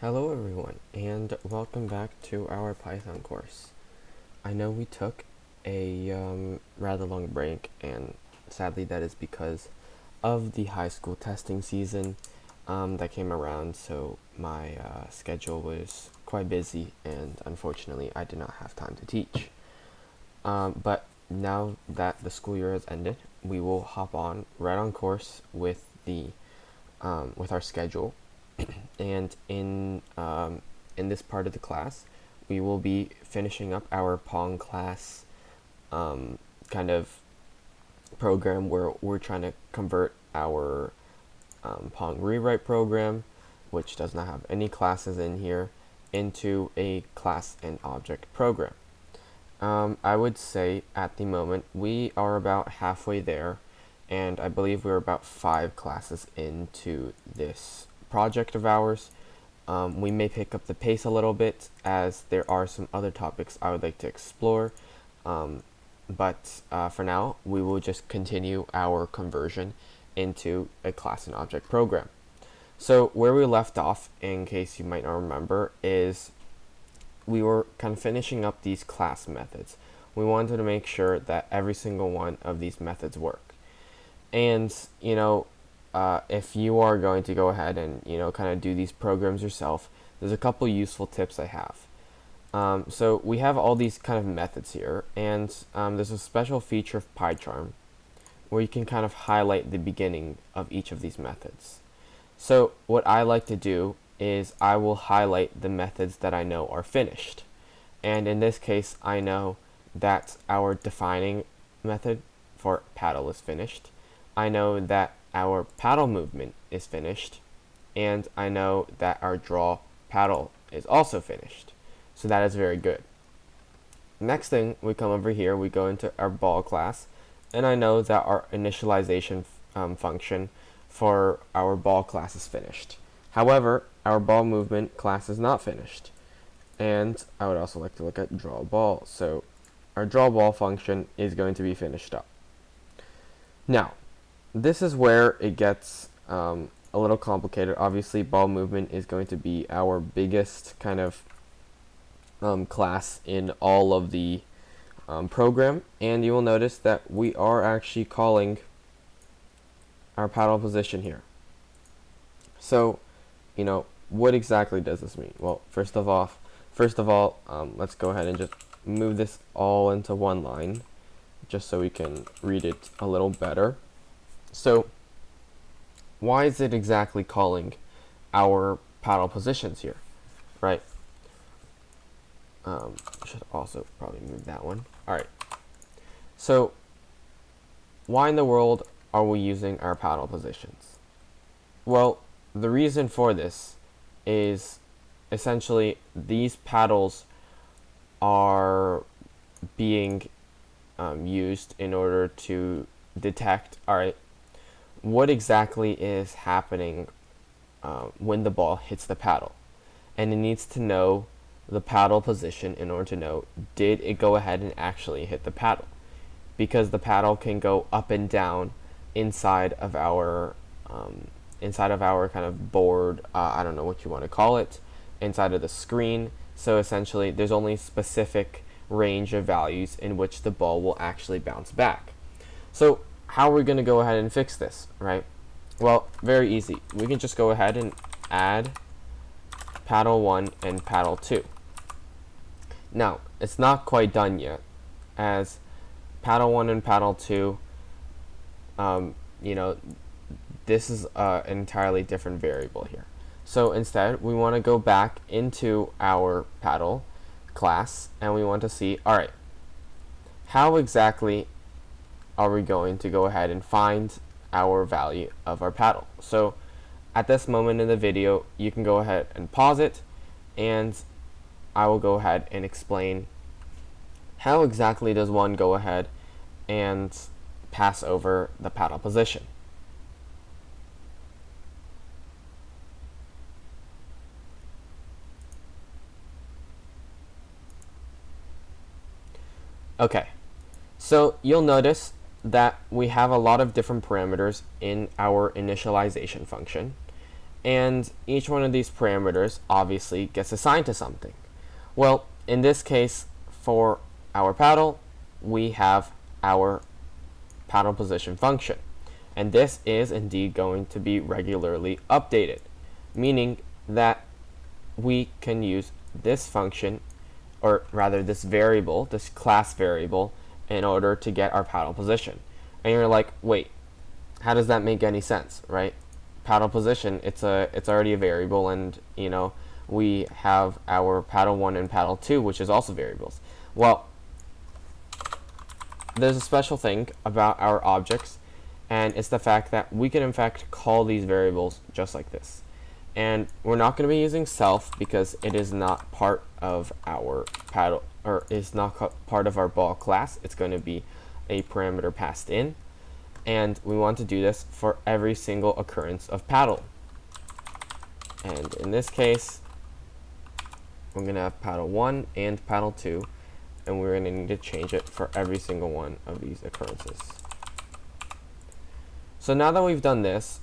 Hello everyone, and welcome back to our Python course. I know we took a rather long break, and sadly that is because of the high school testing season that came around, so my schedule was quite busy, and unfortunately I did not have time to teach. But now that the school year has ended, we will hop on right on course with with our schedule. And in this part of the class, we will be finishing up our Pong class kind of program where we're trying to convert our Pong rewrite program, which does not have any classes in here, into a class and object program. I would say at the moment we are about halfway there, and I believe we're about 5 classes into this project of ours. We may pick up the pace a little bit as there are some other topics I would like to explore, but for now we will just continue our conversion into a class and object program. So where we left off, in case you might not remember, is we were kind of finishing up these class methods. We wanted to make sure that every single one of these methods work. And, if you are going to go ahead and, kind of do these programs yourself, there's a couple useful tips I have. So we have all these kind of methods here, and there's a special feature of PyCharm where you can kind of highlight the beginning of each of these methods. So what I like to do is I will highlight the methods that I know are finished. And in this case, I know that our defining method for paddle is finished. I know that our paddle movement is finished. And I know that our draw paddle is also finished. So that is very good. Next thing, we come over here, we go into our ball class, and I know that our initialization function for our ball class is finished. However, our ball movement class is not finished. And I would also like to look at draw ball. So our draw ball function is going to be finished up. Now, this is where it gets a little complicated. Obviously, ball movement is going to be our biggest kind of class in all of the program. And you will notice that we are actually calling our paddle position here. So, what exactly does this mean? Well, first of all, let's go ahead and just move this all into one line, just so we can read it a little better. So, why is it exactly calling our paddle positions here, right? Should also probably move that one. All right. So, why in the world are we using our paddle positions? Well, the reason for this is essentially these paddles are being used in order to detect, alright, what exactly is happening when the ball hits the paddle. And it needs to know the paddle position in order to know, did it go ahead and actually hit the paddle? Because the paddle can go up and down inside of our kind of board, I don't know what you want to call it, inside of the screen. So essentially, there's only a specific range of values in which the ball will actually bounce back. So how are we going to go ahead and fix this, right? Well, very easy. We can just go ahead and add paddle 1 and paddle 2. Now, it's not quite done yet, as paddle 1 and paddle 2, this is an entirely different variable here. So instead, we want to go back into our paddle class, and we want to see, alright, how exactly are we going to go ahead and find our value of our paddle? So at this moment in the video, you can go ahead and pause it, and I will go ahead and explain how exactly does one go ahead and pass over the paddle position. Okay, so you'll notice that we have a lot of different parameters in our initialization function, and each one of these parameters obviously gets assigned to something. Well, in this case, for our paddle, we have our paddle position function, and this is indeed going to be regularly updated, meaning that we can use this function, or rather this variable, this class variable, in order to get our paddle position. And you're like, wait, how does that make any sense, right? Paddle position, it's already a variable, and we have our paddle 1 and paddle 2, which is also variables. Well, there's a special thing about our objects, and it's the fact that we can in fact call these variables just like this. And we're not going to be using self because it is not part of our paddle, or is not part of our ball class. It's going to be a parameter passed in, and we want to do this for every single occurrence of paddle. And in this case, we're going to have paddle 1 and paddle 2, and we're going to need to change it for every single one of these occurrences. So now that we've done this,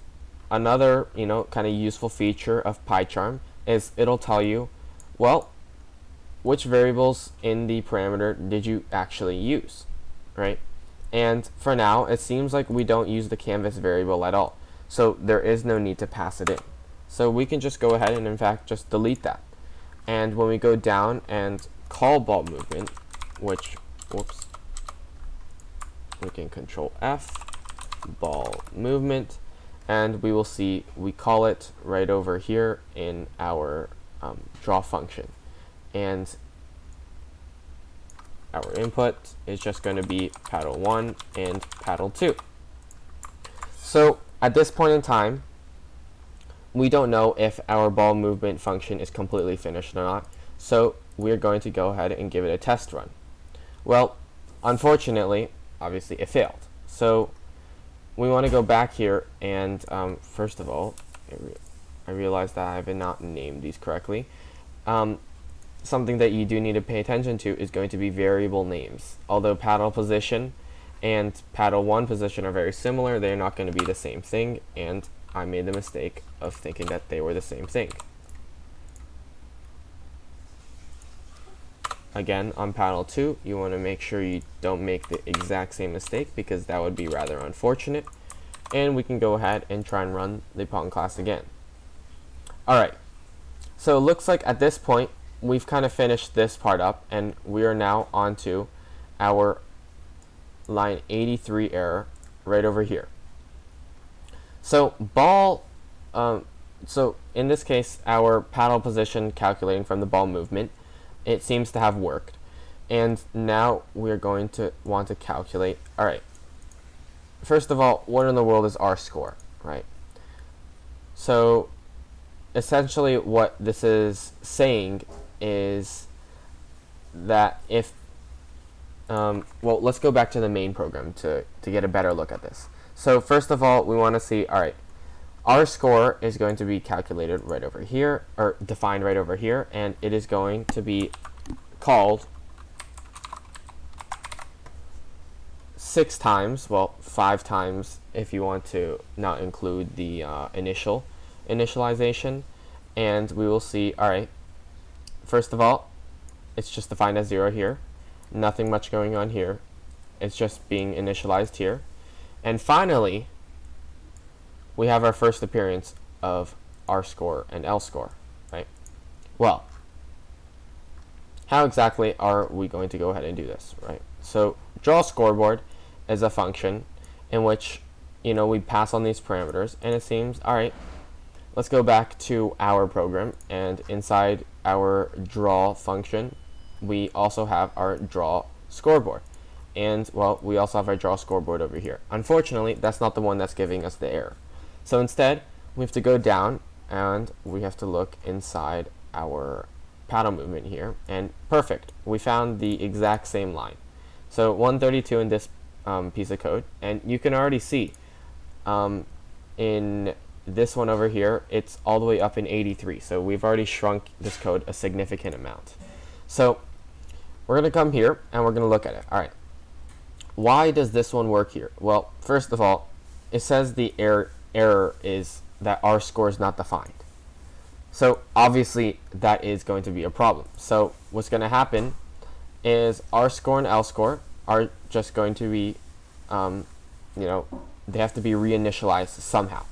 another kind of useful feature of PyCharm is it'll tell you, well, which variables in the parameter did you actually use, right? And for now, it seems like we don't use the canvas variable at all, so there is no need to pass it in. So we can just go ahead and in fact just delete that. And when we go down and call ball movement, which, whoops, we can control F, ball movement, and we will see we call it right over here in our draw function, and our input is just going to be paddle 1 and paddle 2. So at this point in time, we don't know if our ball movement function is completely finished or not, so we're going to go ahead and give it a test run. Well, unfortunately, obviously it failed. So we want to go back here, and first of all, I realized that I have not named these correctly. Something that you do need to pay attention to is going to be variable names. Although paddle position and paddle 1 position are very similar, they're not going to be the same thing, and I made the mistake of thinking that they were the same thing. Again, on paddle 2, you want to make sure you don't make the exact same mistake, because that would be rather unfortunate. And we can go ahead and try and run the Pong class again. Alright, so it looks like at this point, we've kind of finished this part up, and we are now on to our line 83 error right over here. So so in this case, our paddle position calculating from the ball movement, it seems to have worked. And now we're going to want to calculate, alright, first of all, what in the world is our score, right? So essentially what this is saying is that if, well, let's go back to the main program to get a better look at this. So first of all, we want to see, alright, our score is going to be calculated right over here, or defined right over here, and it is going to be called 6 times, well, 5 times if you want to not include the initialization, and we will see, alright, first of all, it's just defined as 0 here, nothing much going on here, it's just being initialized here, and finally, we have our first appearance of R score and L score, right? Well, how exactly are we going to go ahead and do this, right? So draw scoreboard is a function in which, we pass on these parameters, and it seems, all right, let's go back to our program, and inside our draw function, we also have our draw scoreboard. And, well, we also have our draw scoreboard over here. Unfortunately, that's not the one that's giving us the error. So instead, we have to go down, and we have to look inside our paddle movement here, and perfect, we found the exact same line. So 132 in this piece of code, and you can already see in this one over here, it's all the way up in 83, so we've already shrunk this code a significant amount. So we're going to come here, and we're going to look at it. Alright, why does this one work here? Well, first of all, it says the error is that our score is not defined. So obviously that is going to be a problem. So what's going to happen is R score and L score are just going to be, they have to be reinitialized somehow.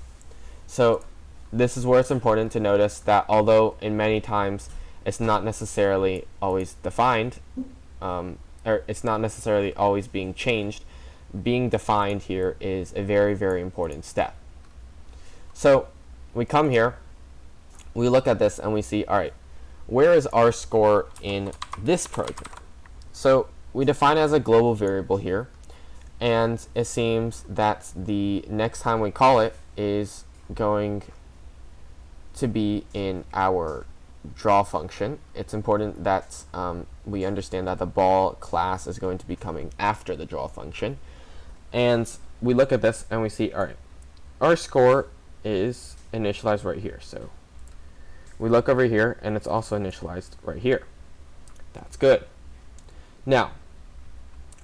So this is where it's important to notice that although in many times it's not necessarily always defined, or it's not necessarily always being changed, being defined here is a very, very important step. So we come here, we look at this, and we see, all right, where is our score in this program? So we define it as a global variable here, and it seems that the next time we call it is going to be in our draw function. It's important that we understand that the ball class is going to be coming after the draw function. And we look at this and we see, all right, our score is initialized right here. So we look over here and it's also initialized right here. That's good. Now,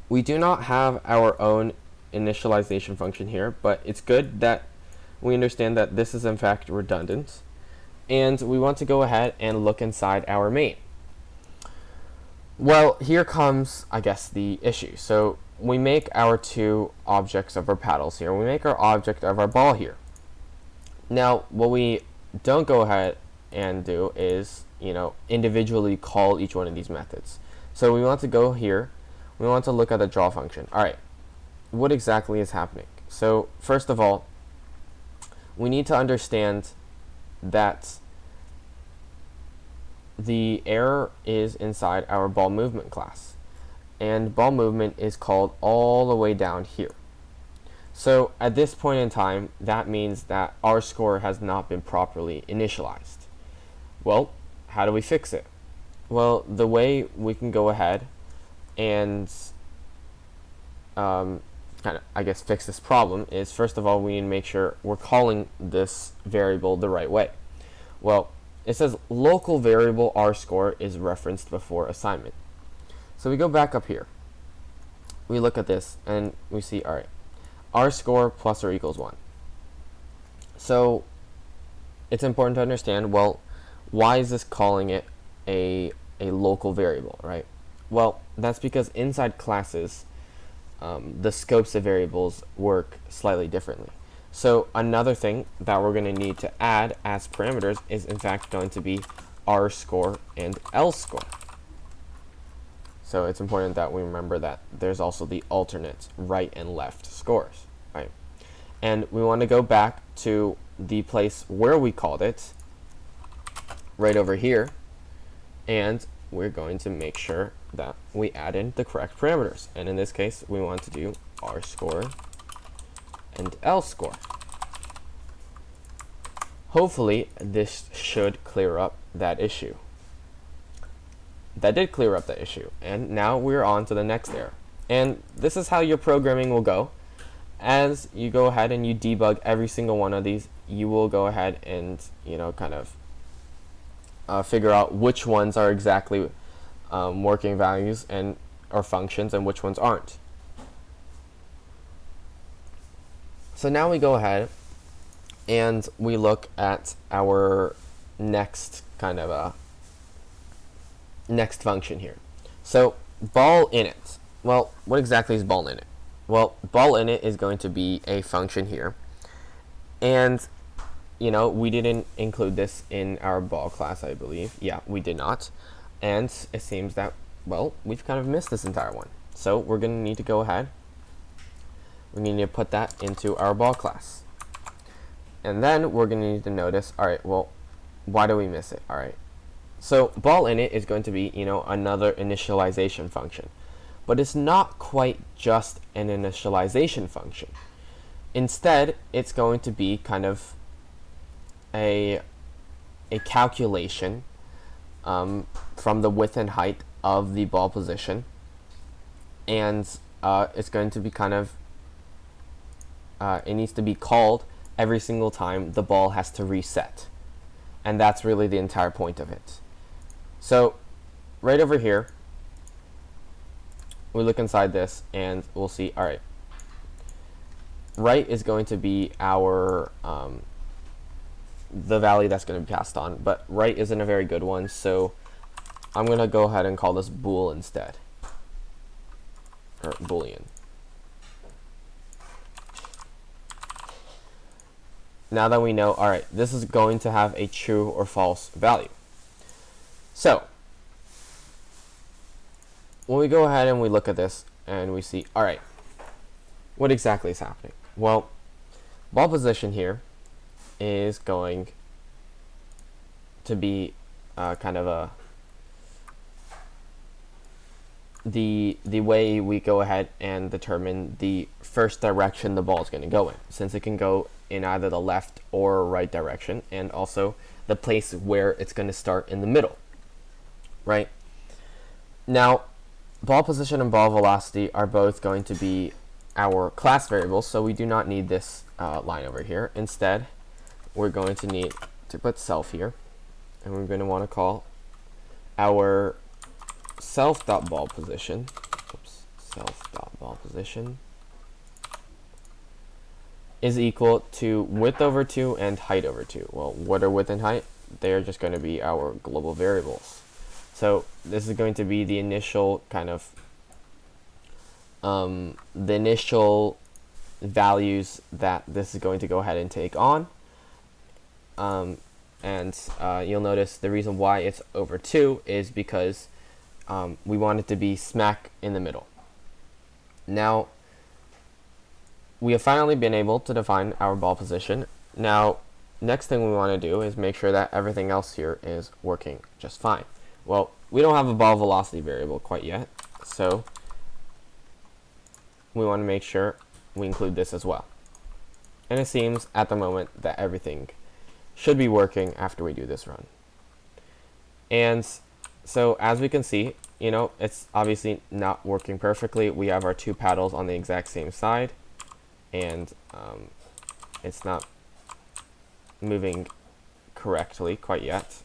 we do not have our own initialization function here, but it's good that we understand that this is in fact redundant. And we want to go ahead and look inside our main. Well, here comes, I guess, the issue. So we make our two objects of our paddles here. We make our object of our ball here. Now, what we don't go ahead and do is, individually call each one of these methods. So we want to go here. We want to look at the draw function. All right, what exactly is happening? So first of all, we need to understand that the error is inside our ball movement class, and ball movement is called all the way down here. So at this point in time, that means that our score has not been properly initialized. Well, how do we fix it? Well, the way we can go ahead and kind of, I guess, fix this problem is, first of all, we need to make sure we're calling this variable the right way. Well, it says local variable R score is referenced before assignment. So we go back up here. We look at this and we see, all right, R score plus or equals 1. So it's important to understand, well, why is this calling it a local variable, right? Well, that's because inside classes, the scopes of variables work slightly differently. So another thing that we're going to need to add as parameters is in fact going to be R score and L score. So it's important that we remember that there's also the alternate right and left scores, right? And we want to go back to the place where we called it, right over here, and we're going to make sure that we add in the correct parameters. And in this case, we want to do R score and L score. Hopefully, this should clear up that issue. That did clear up the issue, and now we're on to the next error. And this is how your programming will go. As you go ahead and you debug every single one of these, you will go ahead and kind of figure out which ones are exactly working values and or functions and which ones aren't. So now we go ahead and we look at our next kind of next function here. So ball init. Well, what exactly is ball init? Well, ball init is going to be a function here, and we didn't include this in our ball class, I believe. Yeah, we did not, and it seems that, well, we've kind of missed this entire one. So we're going to need to go ahead. We need to put that into our ball class, and then we're going to need to notice, all right, well, why do we miss it? All right, so ball init is going to be another initialization function, but it's not quite just an initialization function. Instead, it's going to be kind of a calculation from the width and height of the ball position, and it's going to be kind of it needs to be called every single time the ball has to reset, and that's really the entire point of it. So right over here, we look inside this and we'll see, all right, right is going to be our the value that's going to be passed on, but right isn't a very good one, so I'm going to go ahead and call this bool instead, or boolean. Now that we know, alright, this is going to have a true or false value. So, when we go ahead and we look at this and we see, alright, what exactly is happening? Well, ball position here is going to be kind of the way we go ahead and determine the first direction the ball is going to go in, since it can go in either the left or right direction, and also the place where it's going to start in the middle, right? Now, ball position and ball velocity are both going to be our class variables, so we do not need this line over here. Instead, we're going to need to put self here, and we're going to want to call our self.ballPosition, self.ballPosition is equal to width over 2 and height over 2. Well, what are width and height? They're just going to be our global variables. So this is going to be the initial kind of the initial values that this is going to go ahead and take on. You'll notice the reason why it's over 2 is because we want it to be smack in the middle. Now, we have finally been able to define our ball position. Now, next thing we want to do is make sure that everything else here is working just fine. Well, we don't have a ball velocity variable quite yet, so we want to make sure we include this as well. And it seems at the moment that everything should be working after we do this run. And so as we can see, you know, it's obviously not working perfectly. We have our two paddles on the exact same side, and it's not moving correctly quite yet.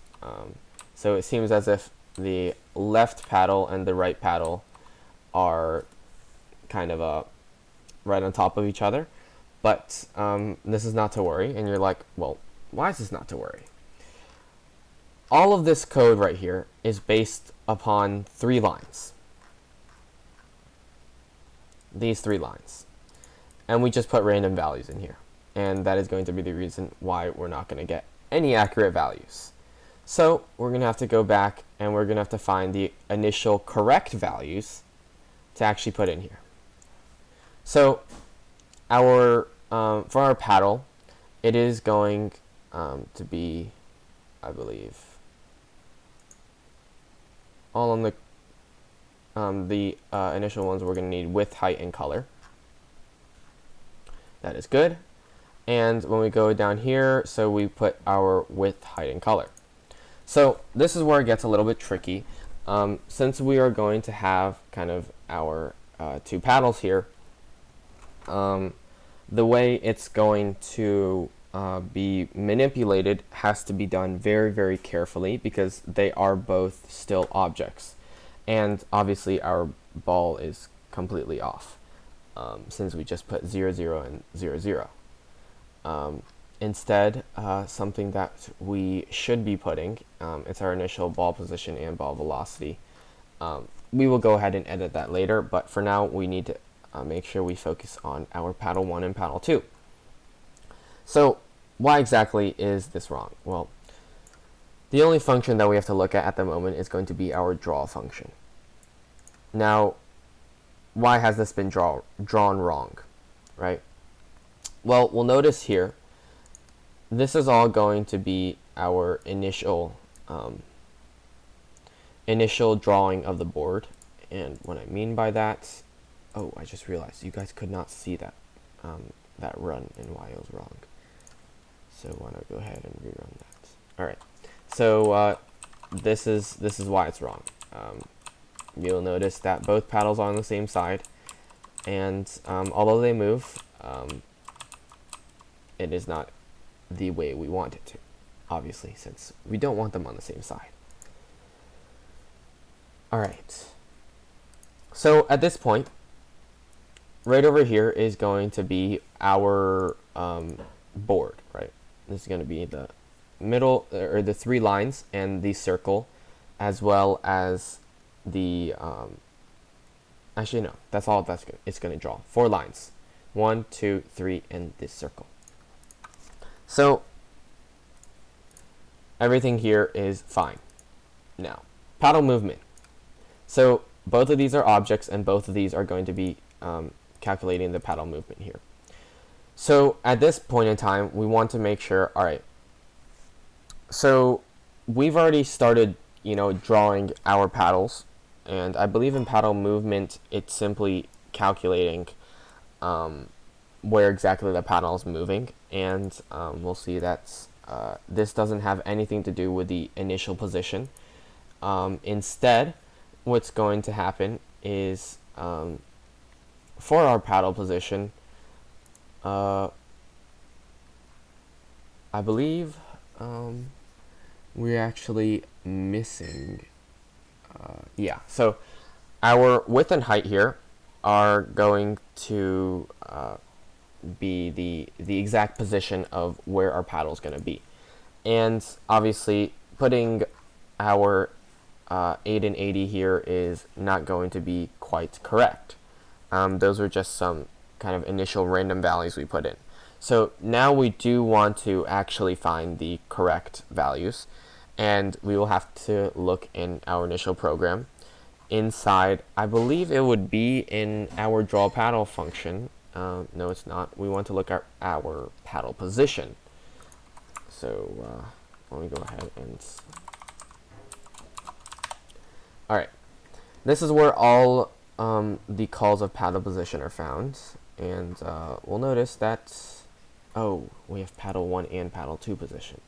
So it seems as if the left paddle and the right paddle are kind of right on top of each other, but this is not to worry. And you're like, well, why is this not to worry? All of this code right here is based upon 3 lines. These 3 lines. And we just put random values in here. And that is going to be the reason why we're not going to get any accurate values. So we're going to have to go back and we're going to have to find the initial correct values to actually put in here. So our for our paddle, it is going to be, I believe, all on the initial ones. We're going to need width, height, and color. That is good. And when we go down here, so we put our width, height, and color. So this is where it gets a little bit tricky. Since we are going to have kind of our 2 paddles here, the way it's going to be manipulated has to be done very, very carefully, because they are both still objects. And obviously our ball is completely off, since we just put 0, 0, and 0, 0. Instead, something that we should be putting, it's our initial ball position and ball velocity. We will go ahead and edit that later, but for now we need to make sure we focus on our paddle 1 and paddle 2. So why exactly is this wrong? Well, the only function that we have to look at the moment is going to be our draw function. Now, why has this been drawn wrong, right? Well, we'll notice here, this is all going to be our initial initial drawing of the board. And what I mean by that, oh, I just realized you guys could not see that that run and why it was wrong. So why don't I go ahead and rerun that? All right. So this is why it's wrong. You'll notice that both paddles are on the same side, and although they move, it is not the way we want it to, obviously, since we don't want them on the same side. Alright, so at this point, right over here is going to be our board, right? This is going to be the middle or the three lines and the circle, as well as the actually no, that's all it's going to draw. 4 lines, 1, 2, 3, and this circle. So everything here is fine. Now, paddle movement. So both of these are objects, and both of these are going to be calculating the paddle movement here. So at this point in time, we want to make sure, all right, so we've already started, drawing our paddles, and I believe in paddle movement, it's simply calculating where exactly the paddle is moving, and we'll see that this doesn't have anything to do with the initial position. Instead, what's going to happen is for our paddle position, I believe we're actually missing, yeah, so our width and height here are going to be the exact position of where our paddle is going to be. And obviously putting our 8 and 80 here is not going to be quite correct. Those are just some kind of initial random values we put in. So now we do want to actually find the correct values, and we will have to look in our initial program. Inside, I believe it would be in our draw paddle function. No, it's not. We want to look at our paddle position. So let me go ahead and... Alright, this is where all the calls of paddle position are found, and we'll notice that, oh, we have paddle 1 and paddle 2 position.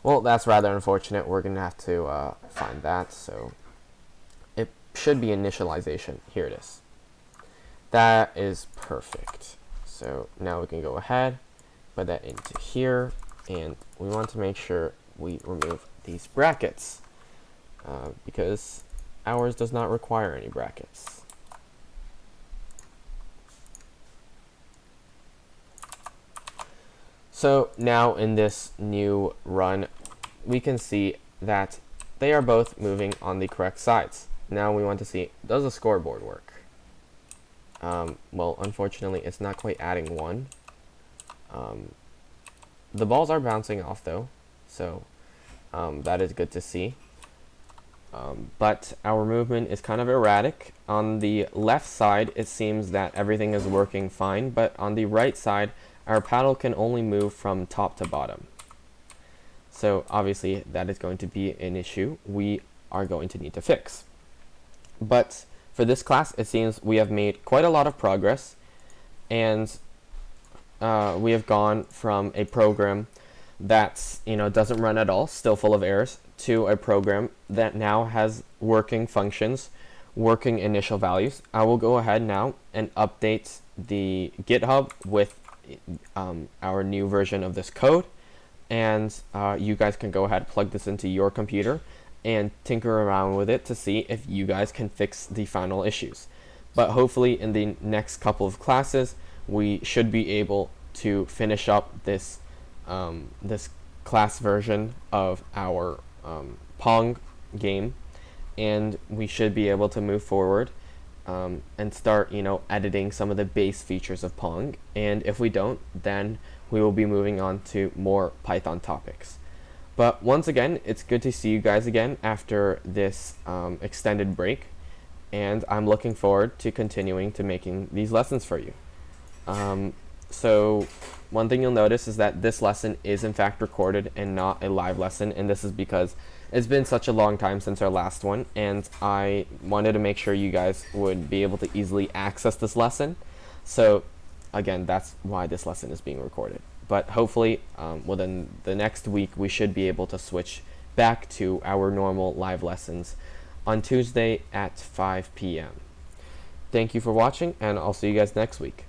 Well, that's rather unfortunate. We're going to have to find that, so it should be initialization. Here it is. That is perfect. So now we can go ahead, put that into here, and we want to make sure we remove these brackets because ours does not require any brackets. So now in this new run, we can see that they are both moving on the correct sides. Now we want to see, does the scoreboard work? Well, unfortunately, it's not quite adding 1. The balls are bouncing off though, so that is good to see. But our movement is kind of erratic. On the left side, it seems that everything is working fine, but on the right side, our paddle can only move from top to bottom. So obviously, that is going to be an issue we are going to need to fix. But for this class, it seems we have made quite a lot of progress, and we have gone from a program that's, doesn't run at all, still full of errors, to a program that now has working functions, working initial values. I will go ahead now and update the GitHub with our new version of this code, and you guys can go ahead, plug this into your computer, and tinker around with it to see if you guys can fix the final issues. But hopefully in the next couple of classes, we should be able to finish up this this class version of our Pong game, and we should be able to move forward and start, editing some of the base features of Pong. And if we don't, then we will be moving on to more Python topics. But once again, it's good to see you guys again after this extended break, and I'm looking forward to continuing to making these lessons for you. So one thing you'll notice is that this lesson is in fact recorded and not a live lesson, and this is because it's been such a long time since our last one, and I wanted to make sure you guys would be able to easily access this lesson. So again, that's why this lesson is being recorded. But hopefully within the next week, we should be able to switch back to our normal live lessons on Tuesday at 5 p.m. Thank you for watching, and I'll see you guys next week.